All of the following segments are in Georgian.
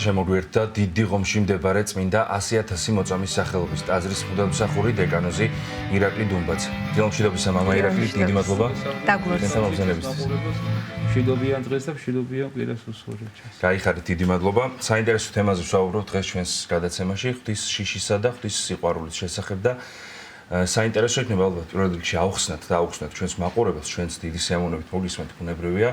შემოგვიერთდა დიდი ღომში მდებარე წმინდა 100,000 მოწამის სახელობის ტაძრის მღვდელმსახური დეკანოზი ირაკლი დუმბაძე. დილომშვიდობისა მამა ირაკლი, დიდი მადლობა. დაგლოცდებით. მშვიდობიან დღეს და მშვიდობიან კვირას უსურვებს. გაიხარეთ, დიდი მადლობა. საინტერესო თემაზე ვსაუბრობთ დღეს ჩვენს გადაცემაში, ღვთის შიშისა და ღვთის სიყვარულის შესახებ და საინტერესო იქნება ალბათ პირველ რიგში ავხსნათ ჩვენს მაყურებელს, ჩვენს დიდი სიამოვნებით მოგისმენთ, ბუნებრივია.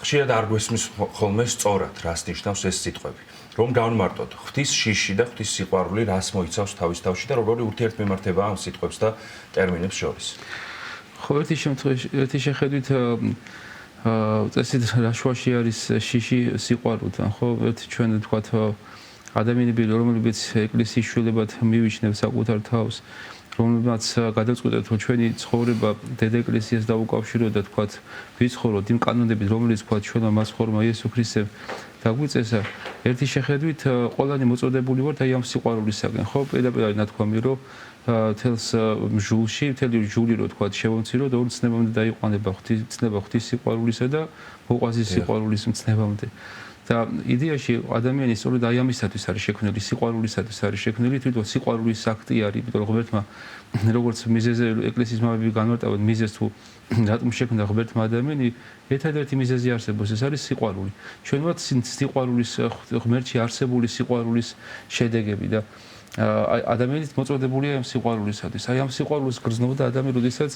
ხშირად არ გვესმის ხოლმე სწორად რას ნიშნავს ეს სიტყვები. რომ გავმარტოთ ღვთის შიში და ღვთის სიყვარული რას მოიცავს თავის თავში და როგორი ურთიერთმემართებაა ამ სიტყვებს და ტერმინებს შორის. ხო, ერთი შეხედვით წესით რაშუაში არის შიში სიყვარულთან, ხო? ერთი ჩვენ ვთქვათ ადამიანები, რომლებიც ეკლესიის შვილებად მივიჩნევთ საკუთარ თავს, რომელმაც გადაწყვეტეთ, რომ ჩვენი ცხოვრება დედა ეკლესიას დაუკავშიროთ და თქვათ ვიცხოვროთ იმ კანონებით, რომელიც თქვათ ჩვენმა მასხორმა იესო ქრისტემ დაგვიწესა. ერთი შეხედვით ყველანი მოწოდებული ვართ აი ამ სიყვარულისაგან, ხო? პირდაპირ არის ნათქვამი, რომ თელს მჟულში, მთელი ჟული რო თქვათ შევამციროთ, ორ ცნებამდე დაიყვანება ცნება ღვთის სიყვარულისა და მოყვაზის სიყვარულის ცნებამდე. და იდეაში ადამიანი სწორედ აი ამისათვის არის შექმნილი, სიყვარულისათვის არის შექმნილი, თვითონ სიყვარულის აქტი არის, იმიტომ რომ ღმერთმა როგორც მიზეზზე ეკლესიის მამები განმარტავენ მიზეზს თუ რატომ შექმნა ღმერთმა ადამიანი, ერთადერთი მიზეზი არსებობს, ეს არის სიყვარული. ჩვენ ვართ სიყვარულის ღმერთში არსებული სიყვარულის შედეგები და ადამიანის მოწოდებულია ამ სიყვარულისათვის. აი ამ სიყვარულს გრძნობდა ადამიანი, როდესაც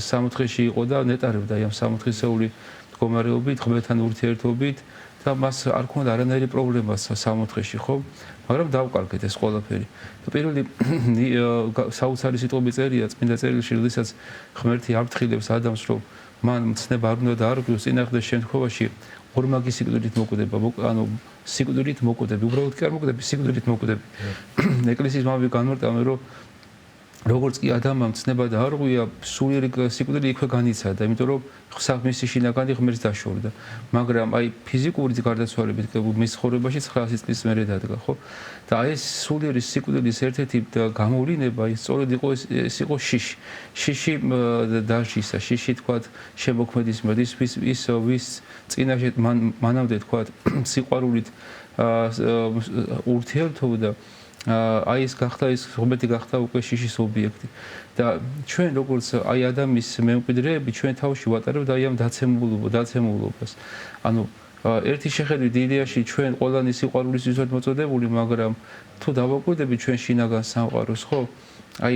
სამოთხეში იყო და ნეტარებდა აი ამ სამოთხისეული მდგომარეობით, ღმერთთან ურთიერთობით და მას არ ქონდა არანაირი პრობლემა სამოთხეში, ხო? მაგრამ დავკარგეთ ეს ყველაფერი. პირველი საოცარი სიტყვები წერია წმინდა წერილში, როდესაც ღმერთი აფრთხილებს ადამიანს, რომ მან მცნება არ უნდა დაარღვიოს, წინააღმდეგ შემთხვევაში ორმაგი სიკვდილით მოკვდება, ანუ სიკვდილით მოკვდები, უბრალოდ კი არ მოკვდები, სიკვდილით მოკვდები. ეკლესიის მამები განმარტავენ, რომ როგორც კი ადამიანმა მცნება დაარღვია, სულიერი სიკვდილი იქვე განიცადა, იმიტომ რომ მისი შინაგანი ღმერთს დაშორდა. მაგრამ აი ფიზიკური გარდაცვალებით მის ცხოვრებაში 900 წლის მერე დადგა, ხო? და აი ეს სულიერი სიკვდილის ერთ-ერთი გამოვლინება ის სწორედ იყო ეს იყო შიში. შიში დაშისა, შიში თქვათ შემოქმედის მოდის ვის წინაშე მანამდე თქვათ სიყვარულით ურთიერთობდა აი ეს გახდა ის ღმერთი გახდა უკვე შიშის ობიექტი და ჩვენ როგორც აი ადამიანის მემკვიდრეები ჩვენ თავში ვატარებთ აი ამ დაცემულობას. ანუ ერთი შეხედვით იდეაში ჩვენ ყველანი სიყვარულის ვიზოთ მოწოდებული, მაგრამ თუ დავაკვირდებით ჩვენ შინაგან სამყაროს, ხო? აი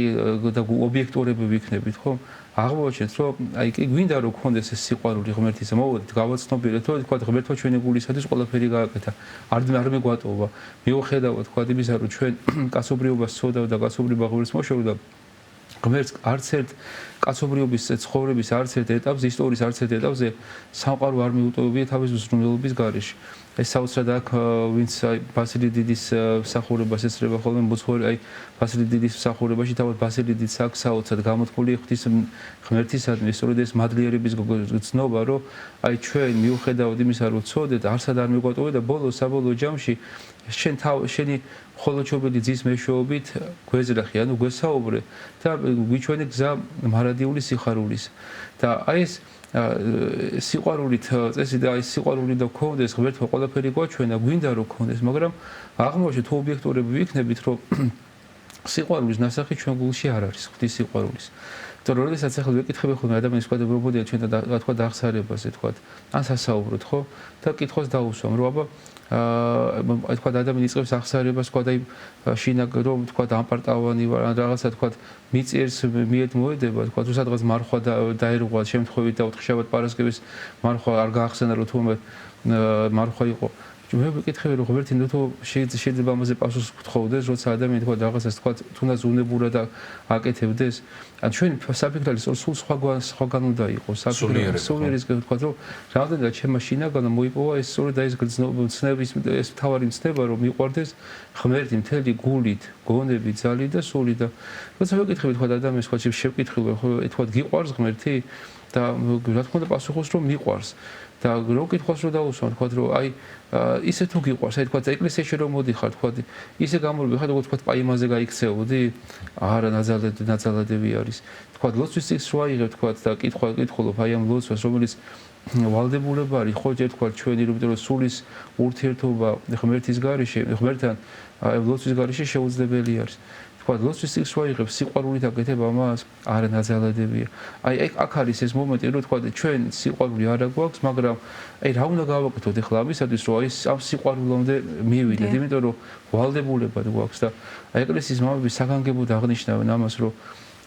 და ობიექტურები ვიქნებით, ხო? აღმოვაჩენთ, რომ აი კი გვინდა რომ გქონდეს ეს სიყვარული ღმერთის, მოვოდით გავაცნობიერეთ, რომ თქვა ღმერთმა ჩვენი გულისათვის ყველაფერი გააკეთა. არ მეგვატოვა. მიუხედავად თქვა იმისა, რომ ჩვენ კაცობრიობას ცოდავ და კაცობრიობა ღმერთს მოშორდა. ღმერთს არც ერთ კაცობრიობის ცხოვრების არც ერთ ეტაპზე, ისტორიის არც ერთ ეტაპზე სამყარო არ მიუტოვებია თავის უზრუნველობის გარეშე. ეს საოცრად აქ ვინც აი ბასილი დიდის მსახურებას ესწრება ხოლმე მოძღვარი აი ბასილი დიდის მსახურებაში თავად ბასილი დიდს აქვს საოცრად გამოთქმული ღვთის ღმერთისადმი სწორედ ეს მადლიერების გზნობა, რომ აი ჩვენ მიუხედავად იმისა, რომ ვცოდეთ, არსად არ მიგვატოვე და საბოლოო ჯამში შენი ხოლოჩობილი ძის მეშვეობით გვეზრახი, ანუ გვესაუბრე და გვიჩვენე გზა მარადიული სიხარულის. და აი ეს სიყვარულით წესი და აი სიყვარული და გქონდეს ღმერთმა ყველაფერი გვაჩვენა, გვინდა რომ გქონდეს, მაგრამ აღმოჩნდა თუ ობიექტურები ვიქნებით, რომ სიყვარულის ნასახი ჩვენ გულში არ არის, ღვთის სიყვარულის. თორემ როდესაც ახლა ვეკითხები ხოლმე ადამიანის კვადრობოდია ჩვენ და თქვა დახსარებაზე, თქვა ან სასაუბროთ, ხო? და კითხოს დაუსვამ, რომ აბა თქვა ადამიანი იწყებს ახსარებას, თქვა და შინაგ რომ თქვა ამპარტავანი ვარ, ან რაღაცა თქვა მიწიერს მიედ მოედება, თქვა თუ სადღაც მარხვა დაერღვა შემთხვევით და ოთხშაბათ პარასკევის მარხვა არ გაახსენა, რომ თუმე მარხვა იყო. მე ვიკითხები რომ ღმერთი ნუ შეიძლება ამაზე პასუხს გთხოვდეს, როცა ადამიანი თქვა რაღაცას თქვა თუნდაც უნებურად აკეთებდეს. ან ჩვენ საფიქრალი სულ სხვაგან უნდა იყოს. სულიერის თქვა რომ რამდენად ჩემმა შინაგანა მოიპოვა ეს სწორედ და ეს გრძნობის ეს თავარი მცნება რომ მიყვარდეს ღმერთი მთელი გულით, გონებით, ძალით და სულით და როცა ვიკითხები თქვა ადამიანს თქვა შევკითხილო ხო თქვა გიყვარს ღმერთი და რა თქმა უნდა პასუხობს რომ მიყვარს. და რო კითხავს რომ დაუსვან თქვა რომ აი ისე თუ გიყვარს აი თქვა ეკლესიაში რომ მოდიხარ თქვა ისე გამოვიხარ როგორც თქვა პაიმაზე გაიქცეოდი არა ნაძალადები არის თქვა ლოცვის წიგნს რო აიღებ თქვა და კითხულობ აი ამ ლოცვას რომელიც ვალდებულება არის ხო ერთხელ ჩვენი რომ სულის ურთიერთობა ღმერთის გარეშე ღმერთთან ლოცვის გარეშე შეუძლებელი არის თქვა ლოცვის სიკვდილს ვაიღებ სიყვარულით აკეთება მას არ ნაძალადებია აი აქ არის ეს მომენტი რომ თქვა ჩვენ სიყვარული არ აქვს მაგრამ აი რა უნდა გავაკეთოთ ახლა ამისათვის რომ აი ამ სიყვარულამდე მივიდეთ იმიტომ რომ ვალდებულება გვაქვს და აი ეკლესიის მამები საგანგებოდ აღნიშნავენ ამას რომ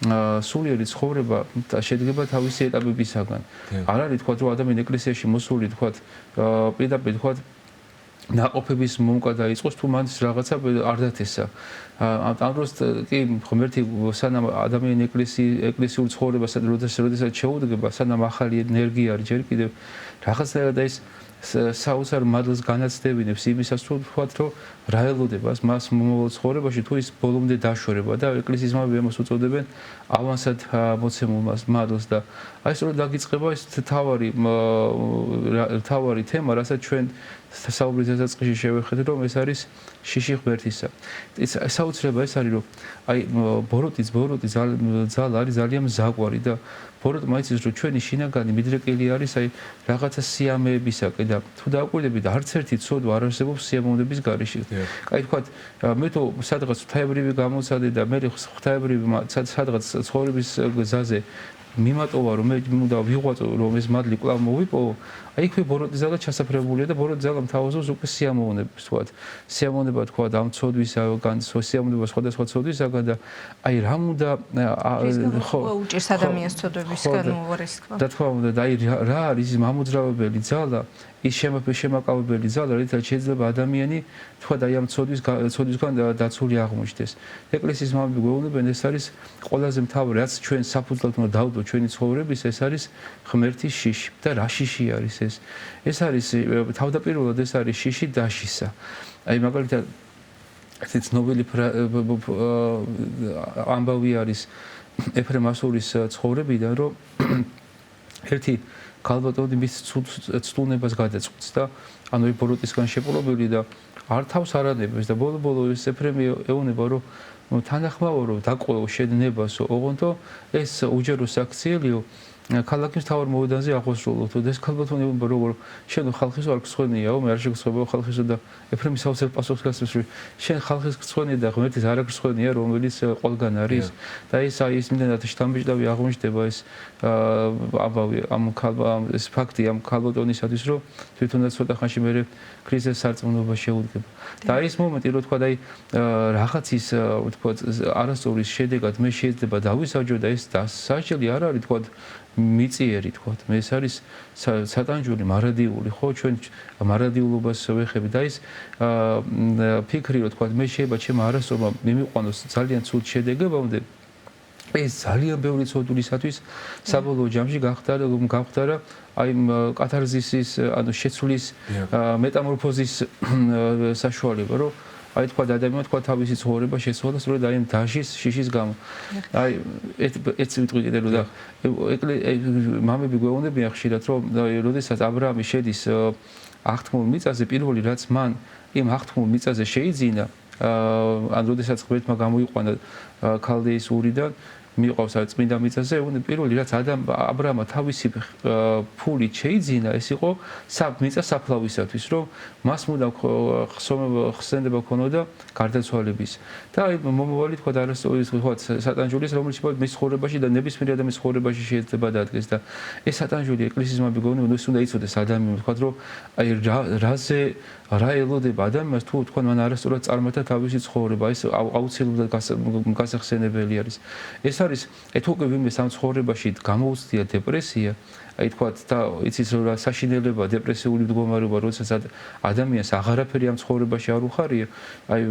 სულიერი ცხოვრება შედგება თავისი ეტაპებისაგან. არ არის თქვა რომ ადამიანი ეკლესიაში მოსული თქვა პირდაპირ თქვა ნაყოფების მომკა დაიწყოს თუ მან რაღაცა არ დათესა. ამ დროს კი ღმერთი სანამ ადამიანი ეკლესიურ ცხოვრებასთან როდესაც შეუდგება, სანამ ახალი ენერგია არის ჯერ კიდევ რაღაცნაირად ეს საოცარ მადლს განაცდებინებს იმისას თუ ვთქვათ რომ რა ელოდებას მას მომავალ ცხოვრებაში თუ ის ბოლომდე დაშვერება და ეკლესიის მამები ამას უწოდებენ ავანსად მოცემულ მადლს და აი სწორედ დაგიწყება ეს თავარი თემა რასაც ჩვენ საუბრის დასაწყისში შევხედეთ რომ ეს არის შიში ღმერთისა. ეს საოცრება ეს არის რომ აი ბოროტის ძალა არის ძალიან მზაგვარი და ბოროტმა იცის რომ ჩვენი შინაგანი მიდრეკილი არის აი რაღაცა სიამეებისაკენ და თუ დააკვირდებით არც ერთი ცოდვა არ არსებობს სიამოვნების გარეშე. აი თქვა მე თუ სადღაც ღვთაებრივი გამოცადე და მე ღვთაებრივი სადღაც ცხოვრების გზაზე მიმატოვა რომ მე უნდა ვიღვაწო რომ ეს მადლი კვლავ მოვიპოვო აი იქვე ბოროტის ძალა ჩასაფრებულია და ბოროტის ძალა მთავაზობს უკვე სიამოვნებას თქვა სიამოვნება თქვა ამ ცოდვისაგან სიამოვნება სხვადასხვა ცოდვისაგან და აი რა უნდა ხო უჭირს ადამიანს ცოდვებისგან უარესქვა და თქვა უნდა და აი რა არის ის მამოძრავებელი ძალა ის შემაკავებელი ძალა რითაც შეიძლება ადამიანი თქვა და აი ამ ცოდვისგან დაცული აღმოჩნდეს ეკლესიის მამები გვეუბნებენ ეს არის ყველაზე მთავარი რაც ჩვენ საფუძვლად უნდა დავდოთ ჩვენი ცხოვრების ეს არის ღმერთის შიში და რა შიში არის ეს არის თავდაპირველად ეს არის შიში დაშისა აი მაგალითად ეს ცნობილი ამბავი არის ეფრემ ასურის ცხოვრებიდან რომ ერთი ქალბატონი მის ცდუნებას გადაწყვეტს და ანუ ბოროტისგან შეპყრობილი და არ თავს არანებებს და ბოლო-ბოლო ეს ეფრემი ეუბნება რომ თანახმაურო დაყვეო შედნებასო ოღონდ ეს უჯერო საქციელიო ქალაქის თავარ მოედანზე აღოსრულოთ და ეს ქალბატონი ეუბნება რომ შენ ხალხის არ გსხვენიაო მე არ შეგსხვენიაო ხალხისო და ეფრემი საოცარ პასუხს გასცემს რომ შენ ხალხის გსხვენია და ღმერთის არ გსხვენია რომელიც ყველგან არის და ეს აი ის იმდენად შთამბეჭდავი აღმოჩნდება ეს ამბავი ამ ეს ფაქტი ამ ქალბატონისათვის რომ თვითონაც ცოტა ხანში მე ქრისტეს სარწმუნოება შეუდგება და ის მომენტი რომ თქვა და აი რაღაცის თქვა არასწორის შედეგად მე შეიძლება დავისაჯო და ეს დასაჭელი არ არის თქვა მიწიერი თქვა მე ეს არის სატანჯული მარადიული ხო ჩვენ მარადიულობას ვეხები და ის ფიქრი რომ თქვა მე შეიძლება ჩემ არასწორმა მიმიყვანოს ძალიან ცუდ შედეგებამდე ეს ძალიან ბევრი ცოდულისათვის საბოლოო ჯამში გავხდარა აი კათარზისის ანუ შეცვლის მეტამორფოზის საშუალება რომ აი თქვა ადამიანმა თქვა თავისი ცხოვრება შეცვალა სწორედ აი დაშის შიშის გამო. აი ეს ვიტყვი კიდე რომ და მამები გვეუბნებიან ხშირად რომ როდესაც აბრაამი შედის აღთქმულ მიწაზე პირველი რაც მან იმ აღთქმულ მიწაზე შეიძინა ან როდესაც ღმერთმა გამოიყვანა ქალდეის ურიდან მიყვავს აი წმინდა მიწაზე პირველი რაც აბრაამმა თავისი ფულით შეიძინა ეს იყო მიწა საფლავისათვის რომ მას უნდა ხსენება ქონოდა გარდაცვალების და აი მომავალი თქვა არასწორი თქვა სატანჯულის რომელიც მის ცხოვრებაში და ნებისმიერ ადამიანის ცხოვრებაში შეიძლება დადგეს და ეს სატანჯული ეკლესიის მამები გონიო ის უნდა იცოდეს ადამიანს თქვა რომ აი რა ელოდება ადამიანს თუ თქვა მან არასწორად წარმართა თავისი ცხოვრება ეს აუცილებლად გასახსენებელი არის ეს არის ეთუკე ვინმე სამ ცხოვრებაში გამოუცდია დეპრესია აი თქვა და იცის რა საშინელება დეპრესიული მდგომარეობა როდესაც ადამიანს აღარაფერი ამ ცხოვრებაში არ უხარია აი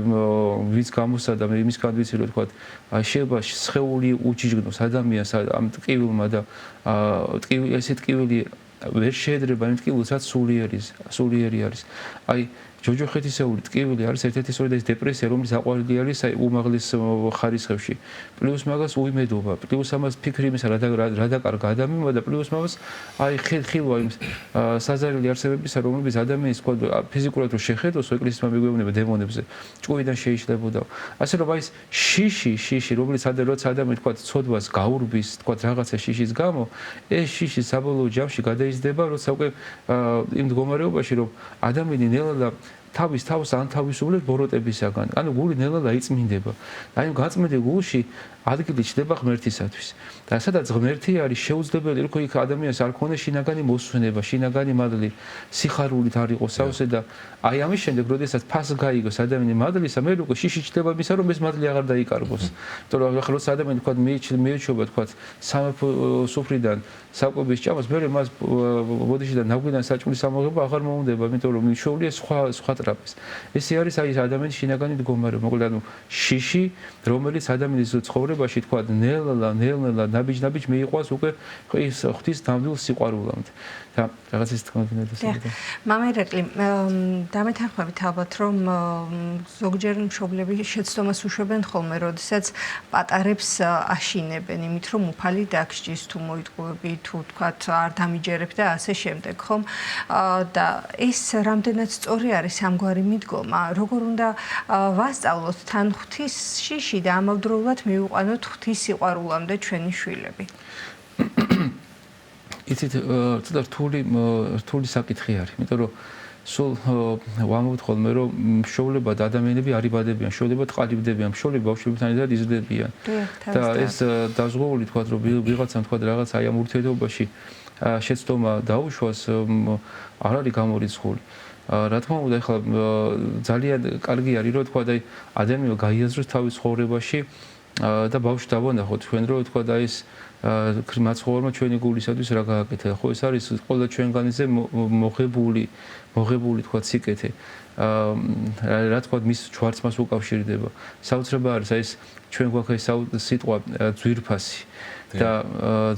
ვინც გამოსადა მე იმისგან ვიცი რომ თქვა შეიძლება სხეული უჯიჯგნოს ადამიანს ამ ტკივილმა და ეს ტკივილი ვერ შეედრება იმ ტკივილსაც სულიერი არის აი ჯოჯოხეთისეული ტკივილი არის ერთ-ერთი სწორედ ეს დეპრესია, რომელიც აყვავილი არის უმაღლეს ხარისხებში. პლუს მაგას უიმედობა, პლუს ამას ფიქრი იმისა, რა დაკარგა ადამიანმა და პლუს ამას აი ხილვა იმ საზარელი არსებებისა, რომლებიც ადამიანის თქვა ფიზიკურად რო შეხედოს, ეკლესიის მიგეუბნება დემონებზე, ჭკუიდან შეიშლებოდა. ასე რომ აი ეს შიში, რომელიც როცა ადამიანი თქვა ცოდვას გაურბის, თქვა რაღაცა შიშის გამო, ეს შიში საბოლოო ჯამში გადაიზრდება, როცა უკვე იმ მდგომარეობაში, რომ ადამიანი ნელა თავს ანთავისუფლებს ბოროტებისაგან. ანუ გული ნელა იწმინდება. აი ამ გაწმენდილ გულში ადგილი ჩდება ღმერთისათვის. და სადაც ღმერთი არის შეუძლებელი, რომ იქ ადამიანს არ ქონდეს შინაგანი მოსვენება, შინაგანი მადლი, სიხარულით არ იყოს სავსე და აი ამის შემდეგ, როდესაც ფას გაიგოს ადამიანი მადლისა, მე უკვე შიში ჩდება მისა, რომ ეს მადლი აღარ დაიკარგოს. იმიტომ რომ ახლა როცა ადამიანი თქვა მეუჩობა თქვა სამეფო სუფრიდან საკვების ჭამას, მე მას ბოდიში და ნაგვიდან საჭმლის ამოღება აღარ მოუნდება, იმიტომ რომ მიშოულია სხვა ტრაპეზ. ესე არის აი ეს ადამიანის შინაგანი მდგომარეობა, მოკლედ ანუ შიში, რომელიც ადამიანის ცხოვრებაში თქვა ნელა ნაბიჯ მეიყვას უკვე ის ღვთის ნამდვილ სიყვარულამდე. და რაღაც ის თქმა უნდა და მამა ირაკლი დამეთანხმებით ალბათ რომ ზოგჯერ მშობლები შეცდომას უშვებენ ხოლმე, როდესაც პატარებს აშინებენ იმით რომ უფალი დაგსჯის თუ მოიტყუები თუ თქვათ არ დამიჯერებ და ასე შემდეგ ხომ და ეს რამდენად სწორი არის ამგვარი მიდგომა, როგორ უნდა ვასწავლოთ თან ღვთის შიში და ამავდროულად მივიყვანოთ ღვთის სიყვარულამდე ჩვენი შვილები. იცით ცოტა რთული საკითხი არის, იმიტომ რომ სულ ვამბობთ ხოლმე რომ მშობლებად ადამიანები არ იბადებიან, მშობლებად ყალიბდებიან, მშობლები ბავშვებთან ერთად იზრდებიან. და ეს დაზღვეული თქვა რომ ვიღაცამ თქვა რაღაც აი ამ ურთიერთობაში შეცდომა დაუშვას არ არის გამორიცხული. რა თქმა უნდა, ახლა ძალიან კარგი არის რომ თქვა აი ადამიანი გაიაზროს თავის ცხოვრებაში და ბავშვი დავანახოთ ჩვენ რომ თქვა და ეს მაცხოვრმა ჩვენი გულისათვის რა გააკეთა. ხო ეს არის ყველა ჩვენგანზე მოღებული თქვა სიკეთე. რა თქვა მის ჯვარცმას უკავშირდება. საოცრება არის აი ეს ჩვენ გვაქვს ეს სიტყვა ძვირფასი. და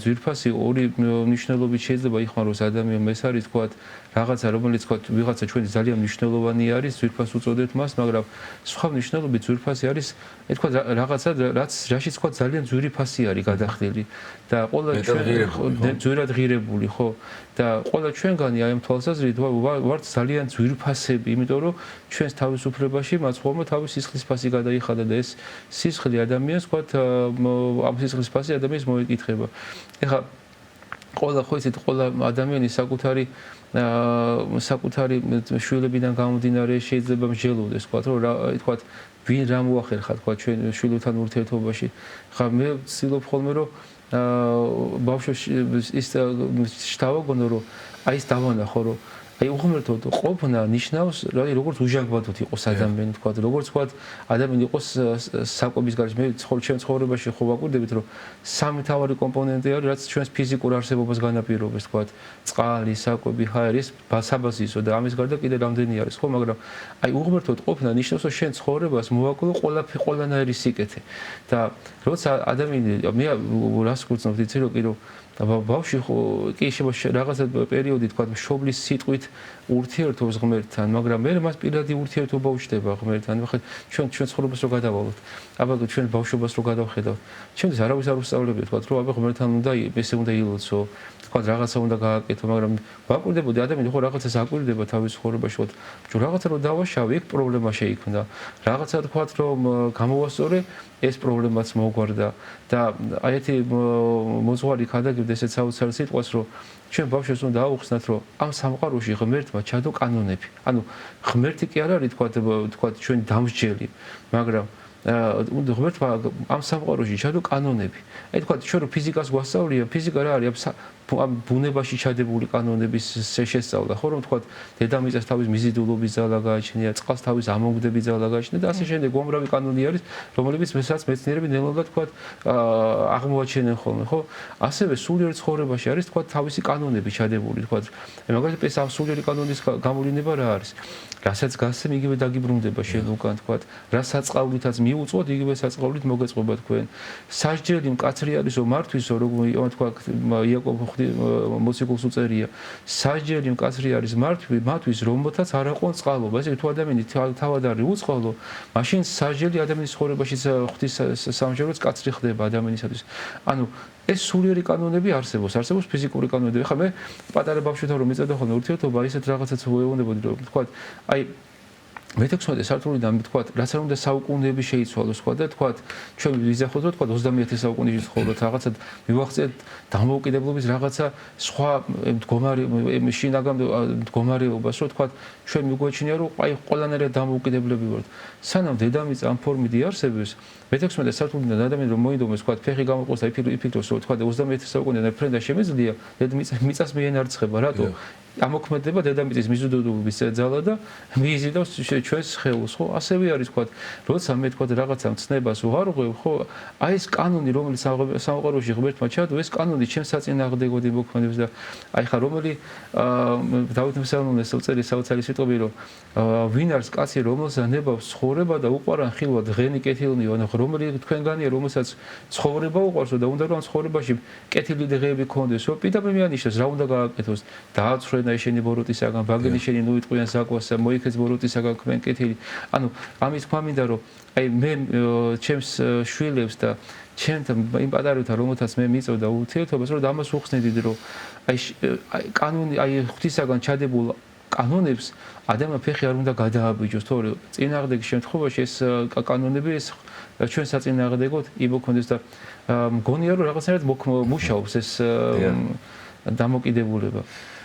ძვირფასი ორი მნიშვნელობით შეიძლება იხმაროს ადამიანმა. ეს არის თქვა რაღაცა რომელიც თქვა ვიღაცა ჩვენი ძალიან მნიშვნელოვანი არის, ძვირფას უწოდებთ მას, მაგრამ სხვა მნიშვნელობით ძვირფასი არის თქვა რაღაცა რაც რაშიც თქვა ძალიან ძვირფასი არის გადახდილი და ყველა ჩვენ ძვირად ღირებული, ხო? და ყველა ჩვენგანი აი ამ თვალსაზრისით ვართ ძალიან ძვირფასები, იმიტომ რომ ჩვენს თავისუფლებაში მაცხოვრმა თავის სისხლის ფასი გადაიხადა და ეს სისხლი ადამიანს თქვა ამ სისხლის ფასი ადამიანს მოეკითხება. ეხლა ყველა ხო ისეთ ყველა ადამიანის საკუთარი შვილებიდან გამომდინარე შეიძლება მსჯელობდეს თქვა რომ თქვა ვინ რა მოახერხა თქვა ჩვენ შვილებთან ურთიერთობაში. ხა მე ვცდილობ ხოლმე რომ ბავშვი ის შტავაგონო რომ აი ეს დავანახო რომ აი უღმერთოდ ყოფნა ნიშნავს როგორც უჟანგბადოთ იყოს ადამიანი თქვა როგორც თქვა ადამიანი იყოს საკვების გარშემო მე ჩვენ ცხოვრებაში ხო ვაკვირდებით რომ სამი თავარი კომპონენტი არის რაც ჩვენს ფიზიკურ არსებობას განაპირობებს თქვა წყალი, საკვები, ჰაერი ეს ბასაბაზისო და ამის გარდა კიდე რამდენი არის ხო მაგრამ აი უღმერთოდ ყოფნა ნიშნავს რომ შენ ცხოვრებას მოვაკლო ყველანაირი სიკეთე და როცა ადამიანი მე რას გულწნობთ იცი რომ კი რომ ბავშვი კი შეიძლება რაღაცა პერიოდი თქვა მშობლის სიტყვით ურთიერთობს ღმერთთან, მაგრამ მე მას პირადი ურთიერთობა უჩნდება ღმერთთან. ახლა ჩვენ ცხოვრებას რო გადავალოთ, აბა ჩვენ ბავშვობას რო გადავხედავთ. ჩვენთვის არავის არ უსწავლებია თქვა რომ აბა ღმერთთან უნდა ესე უნდა ილოცო, თქვა რაღაცა უნდა გააკეთო, მაგრამ ვაკვირდებოდი ადამიანი ხო რაღაცას აკვირდება თავის ცხოვრებაში, ხო რაღაცა რო დავაშავე, იქ პრობლემა შეიქმნა. რაღაცა თქვა რომ გამოვასწორე ეს პრობლემაც მოგვარდა და აი ერთი მოძღვარი ხადაგებდა ესეც საოცარ სიტყვას რომ ჩვენ ბავშვებს უნდა აუხსნათ რომ ამ სამყაროში ღმერთმა ჩადო კანონები. ანუ ღმერთი კი არ არის თქვა ჩვენი დამსჯელი, მაგრამ უნდა ღმერთმა ამ სამყაროში ჩადო კანონები. აი თქვა ჩვენ რომ ფიზიკას გვასწავლია, ფიზიკა რა არის ამ ბუნებაში ჩადებული კანონების შესწავლა, ხო რომ თქვა დედამიწას თავის მიზიდულობის ძალა გააჩნია, წყალს თავის ამოგდების ძალა გააჩნია და ასე შემდეგ უამრავი კანონი არის, რომლებიც მეცნიერები ნელ-ნელა თქვა აღმოაჩენენ ხოლმე, ხო? ასევე სულიერ ცხოვრებაში არის თქვა თავისი კანონები ჩადებული, თქვა მაგალითად ეს ამ სულიერი კანონის გამოვლინება რა არის? რასაც გასცემ იგივე დაგიბრუნდება შენ უკან თქვა, რა საწყავლითაც მიუწვოთ იგივე საწყავლით მოგეწყობა თქვენ. სასჯელი მკაცრი არისო მართვისო, როგორ თქვა იაკობ მოციქულს უწერია სასჯელი მკაცრი არის მათთვის რომელთაც არ აყვონ წყალობა ესე თუ ადამიანი თავად არის უწყალო მაშინ სასჯელი ადამიანის ცხოვრებაშიც ღვთის სამჯეროც კაცრი ხდება ადამიანისათვის ანუ ეს სულიერი კანონები არსებობს ფიზიკური კანონები ხა მე პატარა ბავშვთან რომ მიწევდა ხოლმე ურთიერთობა ისეთ რაღაცაც ვეუბნებოდი რომ თქვა აი მე-16 საუკუნიდან თქვა რაც არ უნდა საუკუნეები შეიცვალოს თქვა და თქვა ჩვენ ვიზახოთ რომ თქვა 21 საუკუნეში ცხოვრობთ რაღაცა მივახცეთ დამოუკიდებლობის რაღაცა სხვა მდგომარი შინაგან მდგომარეობას რომ თქვა ჩვენ მიგვეჩნია რომ აი ყველანაირად დამოუკიდებლები ვართ სანამ დედამიწა ამ ფორმით იარსებებს მე-16 საუკუნიდან ადამიანი რომ მოინდომეს თქვა ფეხი გამოყოს და იფიქროს რომ თქვა 21 საუკუნიდან ფრენდა შემეძლია დედამიწას მიენარცხება რატო ამოქმედება დედამიწის მიზიდულობის ძალა და მიიზიდავს ჩვენს სხეულს ხო ასევე არის თქვა როცა მე თქვა რაღაცა მცნებას ვარღვევ ხო აი ეს კანონი რომელიც სამყაროში ღმერთმა ჩადო ეს კანონი ჩემს საწინააღმდეგოდ იმოქმედებს და აი ხა რომელი დავით მსალმონეს უწერი საოცარი სიტყვები რომ ვინ არის კაცი რომელსაც ნებავს ცხოვრება და უყარან ხილვა დღენი კეთილნი ანუ რომელი თქვენგანია რომელსაც ცხოვრება უყარს და უნდა რომ ცხოვრებაში კეთილი დღეები გქონდეს რომ პირდაპირ მიანიშნოს რა უნდა გააკეთოს დააცრე და შენი ბოროტისაგან ბაგენი შენი ნუიტყვიან საკვასა მოიქეს ბოროტისაგან ქმენ კეთილი ანუ ამის თქვა მინდა რომ აი მე ჩემს შვილებს და ჩემთან იმ პატარებთან რომელთაც მე მიწევდა ურთიერთობას რომ ამას უხსნედით რომ აი კანონი აი ღვთისაგან ჩადებულ კანონებს ადამიანმა ფეხი არ უნდა გადააბიჯოს თორე წინააღმდეგ შემთხვევაში ეს კანონები ეს ჩვენ საწინააღმდეგოდ იმოქმედებს და მგონია რომ რაღაცნაირად მუშაობს ეს დამოკიდებულება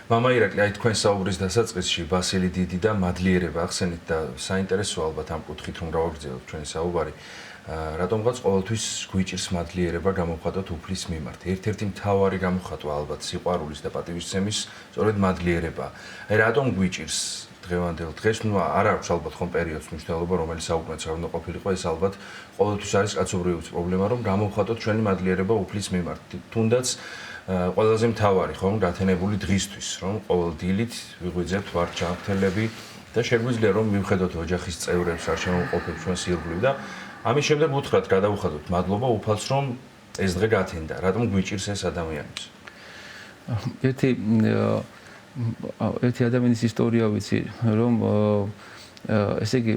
მამა ირაკლი, აი თქვენ საუბრის დასაწყისში ბასილი დიდი და მადლიერება ახსენეთ და საინტერესო ალბათ ამ კუთხით რომ გავაგრძელოთ ჩვენი საუბარი. რატომღაც ყოველთვის გვიჭირს მადლიერება გამოვხატოთ უფლის მიმართ. ერთ-ერთი მთავარი გამოხატვა ალბათ სიყვარულის და პატივისცემის სწორედ მადლიერება. აი რატომ გვიჭირს დღევანდელ დღეს, ну არ აქვს ალბათ ხომ პერიოდს მნიშვნელობა, რომელიც საუკუნეც არ უნდა ყოფილიყო, ეს ალბათ ყოველთვის არის კაცობრიობის პრობლემა, რომ გამოვხატოთ ჩვენი მადლიერება უფლის მიმართ. თუნდაც ყველაზე მთავარი ხომ გათენებული დღისთვის, რომ ყოველ დილით ვიღვიძებთ ვარჯაფთელები და შეგვიძლია რომ მივხედოთ ოჯახის წევრებს, არ შემოვყოფებთ ჩვენს ირგვლივ და ამის შემდეგ უთხრათ გადავუხადოთ მადლობა უფალს რომ ეს დღე გათენდა. რატომ გვიჭირს ეს ადამიანებს? ერთი ადამიანის ისტორია ვიცი, რომ ესე იგი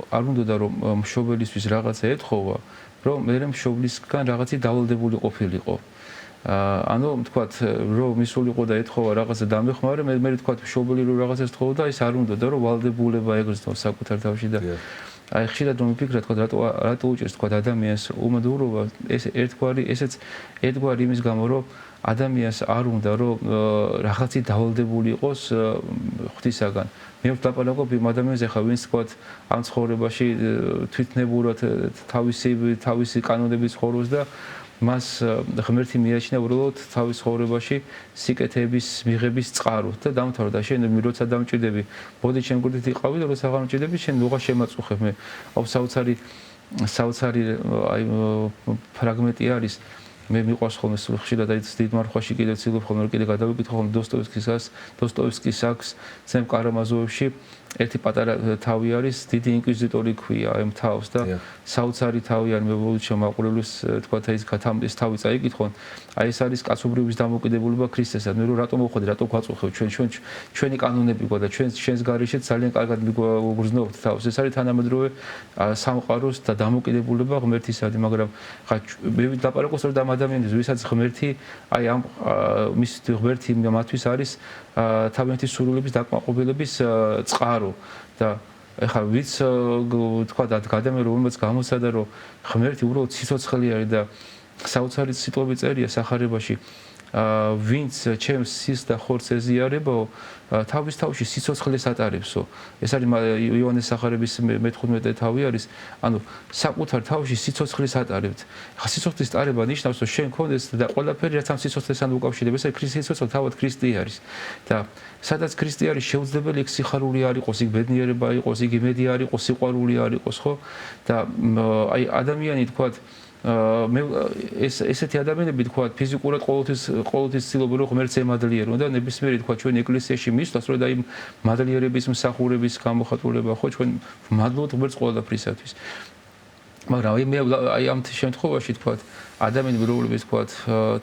არ უნდა რომ მშობელისთვის რაღაცა ეთხოვა, რომ მე მშობლისგან რაღაცი დავალდებული ყოფილიყო. ანუ თქვათ რომ მისულიყო და ეთხოვა რაღაცა დამეხმარე მე თქვათ მშობელი რომ რაღაცას ეთხოვა და ის არ უნდა და რომ ვალდებულება ეგრესო საკუთარ თავში და აი ხშირად რომ ვიფიქრე თქვათ რატო უჭირს თქვათ ადამიანს უმადურობა ეს ესეც ერთგვარი იმის გამო რომ ადამიანს არ უნდა რომ რაღაცი დავალდებული იყოს ღვთისაგან მე ვთლაპარაკობ იმ ადამიანს ახლა ვინც თქვათ ამ ცხოვრებაში თვითნებურად თავისი კანონებით ცხოვრობს და მას ღმერთი მიაჩნია უბრალოდ თავის ცხოვრებაში სიკეთეების მიღების წყაროთ და დამთავრდა შენ როცა დამჭირდები ბოდი ჩემ გვერდით იყავი და როცა აღარ მჭირდები შენ უღა შემაწუხებ მე საოცარი აი ფრაგმენტი არის მე მიყვარს ხოლმე ხშირად აი დიდ მარხვაში კიდევ ცდილობ ხოლმე კიდე გადავიკითხო ხოლმე დოსტოევსკის აქვს ძემ კარამაზოვში ერთი პატარა თავი არის დიდი ინკვიზიტორი ქვია ამ თავს და საოცარი თავი არის მებოლუჩა მაყურებლის თქვა ის თავი წაიკითხონ აი ეს არის კაცობრიობის დამოკიდებულება ქრისტესთან მე რომ რატომ მოხდა რატომ გვაწუხებ ჩვენი კანონები ყო და ჩვენს გარეშე ძალიან კარგად მიგუგრძნობთ თავს ეს არის თანამედროვე სამყაროს და დამოკიდებულება ღმერთისადმი მაგრამ ხა მე ვილაპარაკოს რომ ამ ადამიანებს ვისაც ღმერთი აი ამ მის ღმერთი მათთვის არის თავიანთი სურვილების დაკმაყოფილების წყარო და ეხლა ვიც თქვა ადამიანი რომელმაც გამოსადა რომ ღმერთი უბრალოდ სიცოცხლე არის და საოცარი სიტყვები წერია სახარებაში ვინც ჩემს სის და ხორცს ეზიარებაო თავის თავში სიცოცხლეს ატარებსო ეს არის იოანეს სახარების მე-15 თავი არის ანუ საკუთარ თავში სიცოცხლეს ატარებთ ხა სიცოცხლის ტარება ნიშნავს რომ შენ გქონდეს და ყველაფერი რაც ამ სიცოცხლესთან უკავშირდება ეს არის სიცოცხლე თავად ქრისტე არის და სადაც ქრისტე არის შეუძლებელი იქ სიხარული არ იყოს იქ ბედნიერება იყოს იქ იმედი არ იყოს სიყვარული არ იყოს ხო და აი ადამიანი თქვა მე ესეთი ადამიანები თქვა ფიზიკურად ყოველთვის ცდილობენ რომ ღმერთს ემადლიერონ და ნებისმიერი თქვა ჩვენ ეკლესიაში მისვლას რომ და იმ მადლიერების მსახურების გამოხატულება ხო ჩვენ მადლობთ ღმერთს ყველაფრისათვის მაგრამ მე აი ამ შემთხვევაში თქვა ადამიანები რომლებიც თქვა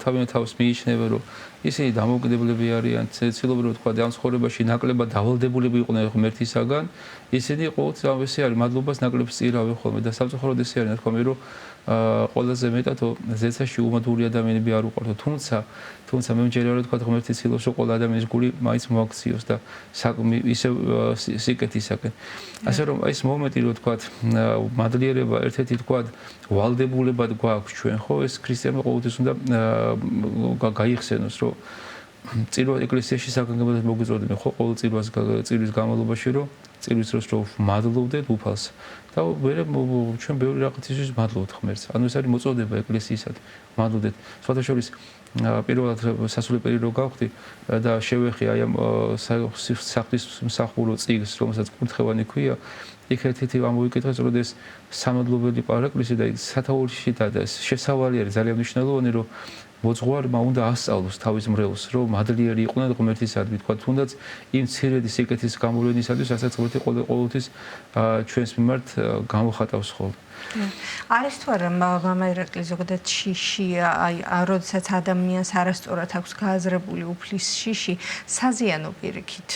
თავიანთ თავს მიიჩნევენ რომ ისინი დამოუკიდებლები არიან, ცდილობენ რომ თქვა ამ ცხოვრებაში ნაკლებად დავალდებულები იყვნენ ღმერთისაგან, ისინი ყოველთვის ამისი არის მადლობას ნაკლებს წირავენ ხოლმე და სამწუხაროდ ესე არის თქო მე რომ ყველაზე მეტად ზეცაში უმადური ადამიანები არ უყვართ, თუმცა მე მჯერა რომ თქვა ღმერთი ცდილობს რომ ყველა ადამიანის გული მაინც მოაქციოს და ისე სიკეთისაკენ. ასე რომ ეს მომენტი რომ თქვა მადლიერება ერთ-ერთი თქვა ვალდებულებად გვაქვს ჩვენ ხო ეს ქრისტიანობა ყოველთვის უნდა გაიხსენოს რომ წირვა ეკლესიაში საგანგებოდ მოგვიწოდები ხო ყოველ წირვის განმავლობაში რომ წირვის დროს რომ მადლობდეთ უფალს და ვერ ჩვენ ბევრი რაღაცისთვის მადლობთ ღმერთს. ანუ ეს არის მოწოდება ეკლესიისად მადლობდეთ. სხვათა შორის პირველად სასულე პირი რო გავხდი და შევეხი აი ამ საღვთისმსახურო წიგნს, რომელსაც კურთხევანი ქვია, იქ ერთ-ერთი ამოვიკითხეს, რომ ეს სამადლობელი პარაკლისი და სათაურში და შესავალი არის ძალიან მნიშვნელოვანი, რომ მოძღვარმა უნდა ასწავლოს თავის მრევლს, რომ მადლიერი იყვნენ ღმერთისადმი, თქვა თუნდაც იმ ცირედი სიკეთის გამოვლენისათვის, რასაც ღმერთი ყოველთვის ჩვენს მიმართ გამოხატავს ხოლმე. არის თუ არა მამა ირაკლი ზოგადად შიში, აი როდესაც ადამიანს არასწორად აქვს გააზრებული უფლის შიში, საზიანო პირიქით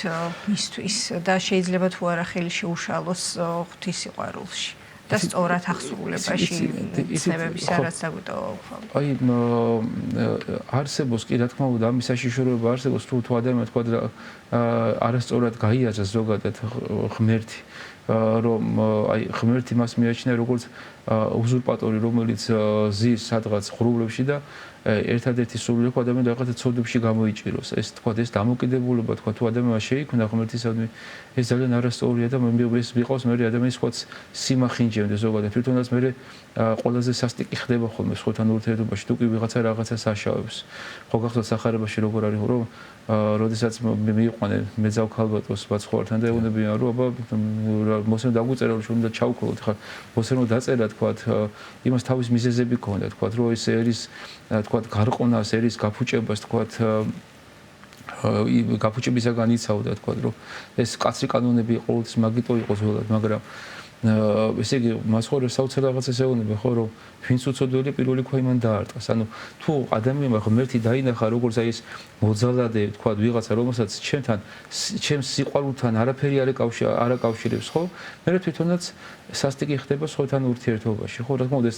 მისთვის და შეიძლება თუ არა ხელი შეუშალოს ღვთის სიყვარულში. და სწორად ახსრულებაში ცნებების არაც დაგვიტოვა. აი არსებობს კი რა თქმა უნდა ამის საშიშროება არსებობს თუ ადამიანი თქვა არასწორად გაიაზრა ზოგადად ღმერთი რომ აი ღმერთი მას მიაჩნია როგორც უზურპატორი რომელიც ზის სადღაც ღრუბლებში და ერთადერთი სული ხო ადამიანი რაღაცა ცოდვებში გამოიჭიროს ეს თქვა ეს დამოკიდებულება თქვა თუ ადამიანმა შეიქმნა ღმერთისადმი ეს ძალიან არასწორია და ეს მიყავს მე ადამიანის სხვა სიმახინჯემდე ზოგადად თვითონაც მე ყველაზე სასტიკი ხდება ხოლმე სხვათან ურთიერთობაში თუ კი ვიღაცა რაღაცას აშავებს ხო გახსოვთ სახარებაში როგორ არის რომ როდესაც მიიყვანენ მეძავ ქალბატონს ბაცხოვართან და ეუბნებიან რომ აბა მოსენ დაგვიწერა რომ უნდა ჩავქოლოთ ხა მოსენ რომ დაწერა თქვა იმას თავის მიზეზები ქონდა თქვა რომ ეს ერის თქვა გარყონას ერის გაფუჭებას თქვა გაფუჭებისაგან იცავდა თქვა რომ ეს კაცრი კანონები ყოველთვის მაგიტო იყოს ველად მაგრამ ესე იგი მას ხო საოცარ რაღაცას ეუბნება ხო რომ ვინც უცოდველი პირველი ქვა იმან დაარტყას ანუ თუ ადამიანმა ღმერთი დაინახა როგორც აი ეს მოძალადე თქვა ვიღაცა რომელსაც ჩემს სიყვარულთან არაფერი არ აკავშირებს ხო მე თვითონაც სასტიკი ხდება სხვათან ურთიერთობაში ხო რა თქმა უნდა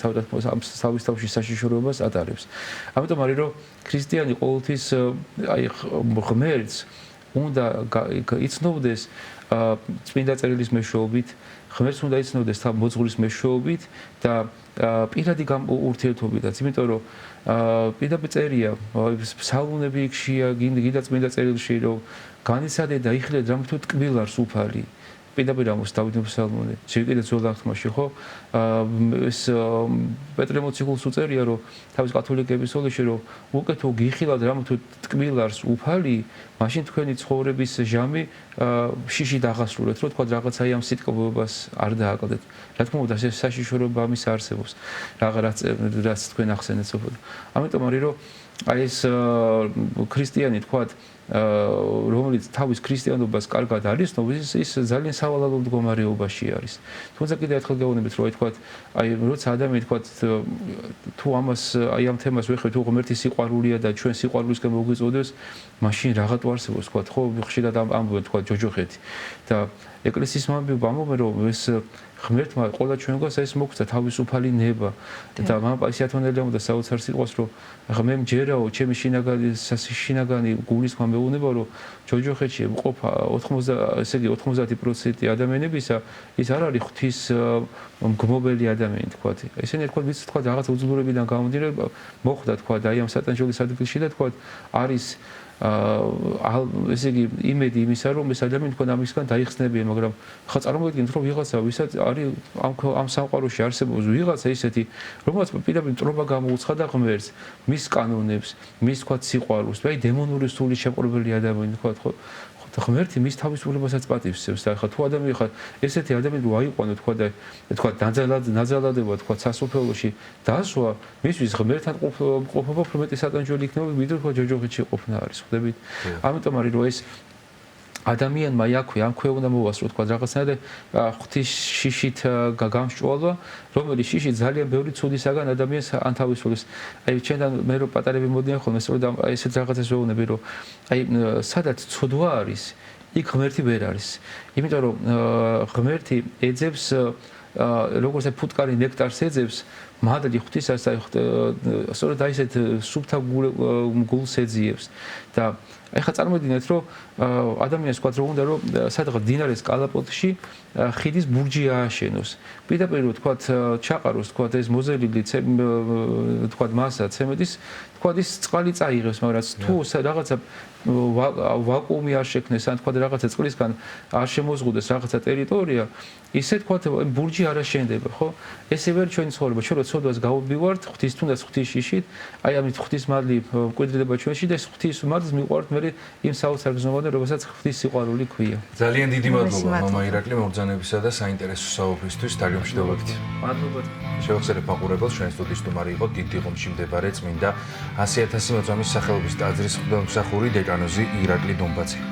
თავის თავში საშიშროებას ატარებს ამიტომ არის რომ ქრისტიანი ყოველთვის აი ღმერთს უნდა იცნობდეს წმინდა წერილის მეშვეობით ღმერთს უნდა იცნობდეს თავ მოძღვრის მეშვეობით და პირადი ურთიერთობითაც იმიტომ რომ პირდაპირ წერია ფსალმუნები იქშია გინდა წმინდა წერილში რომ განიცადე და იხილე რამ თუ ტკბილარს უფალი პირდაპირ ამოს დავით ფსალმუნე ჯერ კიდევ ძველ აღთქმაში ხო ეს პეტრე მოციქულს უწერია რომ თავის კათოლიკების სოლეში რომ უკეთო გიხილად რამ თუ ტკბილარს უფალი მაშინ თქვენი ცხოვრების ჟამი შიში დაღასრულეთ რომ თქვა რაღაც აი ამ სიტყვებას არ დააკლდეთ რა თქმა უნდა ეს საშიშროება ამის არსებობს რაღაც თქვენ ახსენეთ სოფელ ამიტომ არის რომ აი ეს ქრისტიანი თქვა რომელიც თავის ქრისტიანობას კარგად არის ნობის ის ძალიან სავალალო მდგომარეობაში არის თუმცა კიდევ ერთხელ გეუბნებით რომ თქვა აი როცა ადამიანი თქვა თუ ამას აი ამ თემას ვეხეთ თუ ღმერთის სიყვარულია და ჩვენ სიყვარულისკენ მოგვიწოდეს მაშინ რაღაც არსებობს თქვა ხო ხშირად ამბობენ თქვა ჯოჯოხეთი და ეკლესიის მამები ამბობენ რომ ეს ღმერთმა ყველა ჩვენგანს ეს მოგცა თავისუფალი ნება და მამა პაისიათონელია და საოცარ სიტყვას რომ ღმე მჯერაო ჩემი შინაგანი გულის მომეუნება რომ ჯოჯოხეთში მყოფა 80 ესე იგი 90% ადამიანებისა ის არ არის ღვთის მგმობელი ადამიანი თქვა ესენი თქვა ვიცი თქვა რაღაც უძლურებიდან გამომდინარე მოხდა თქვა და აი ამ სატანჯოლის ადგილში და თქვა არის ესე იგი იმედი იმისა რომ ეს ადამიანი თქვა ამისგან დაიხსნებიან მაგრამ ხა წარმოგიდგენთ რომ ვიღაცა ვისაც არის ამ სამყაროში არსებობს ვიღაცა ისეთი რომელსაც პირდაპირ ტრობა გამოუცხადა ღმერთს მის კანონებს მის თქვა სიყვარულს და აი დემონური სული შეყრობილი ადამიანი თქვა ხო ღმერთი მის თავისუფლებასაც პატივსცემს და ხა თუ ადამიანი ხა ესეთი ადამიანი რო აიყვანო თქვა და თქვა ნაძალადება თქვა სასופელოში დასვა მისთვის ღმერთთან ყოფობა პრომეტი სატანჯოელი იქნება ვიდრე თქვა ჯოჯოხეთში ყოფნა არის ხვდებით ამიტომ არის რომ ეს ადამიანმა იაქვე ამ ქვეונה მოვას რო თქვა რაღაცნაირად ღვთის შიშით გამსჭვალვა, რომელიც შიში ძალიან ბევრი ცუდისაგან ადამიანს ანთავისუფლებს. აი ჩვენთან მე რო პატარები მოდიან ხოლმე, სწორედ ესეთ რაღაცას ვეუბნები, რომ აი სადაც ცოდვა არის, იქ ღმერთი ვერ არის. იმიტომ რომ ღმერთი ეძებს როგორც აი ფუტკარი ნექტარს ეძებს, მადლი ღვთისას აი სწორედ აი ესეთ სუფთა გულს ეძიებს და ეხლა წარმოვიდგინეთ რომ ადამიანს თქვა რომ უნდა რომ სადღაც დინარის კალაპოტში ხიდის ბურჯი ააშენოს. პირდაპირ რომ თქვა ჩაყაროს თქვა ეს მოზელილი თქვა მასა ცემენტის თქვა ის წყალი წაიღებს, მაგრამ თუ რაღაცა ვაკუუმი არ შექმნეს, ან თქვა რაღაცა წყლისგან არ შემოზღუდეს რაღაცა ტერიტორია, ისე თქვა ბურჯი არ აშენდება, ხო? ესე ვერ ჩვენი ცხოვრება, ჩვენ რო ცოდვას გავუბივართ, ღვთის თუნდაც ღვთის შიშით, აი ამით ღვთის მადლი მკვიდრდება ჩვენში და ეს ღვთის მადლს მივყვართ მე იმ საოცარ გზნობაზე, რომელსაც ღვთის სიყვარული ქვია. ძალიან დიდი მადლობა მამა ირაკლი მოგზაურობისა და საინტერესო საუბრისთვის. დაგემშვიდობებით. მადლობა. შევახსენებ მაყურებელს, ჩვენი სტუდიის სტუმარი იყო დიდი ღუმში მდებარე წმინდა 100.000 მოწამის სახელობის ტაძრის მღვდელმსახური დეკანოზი ირაკლი დონბაძე.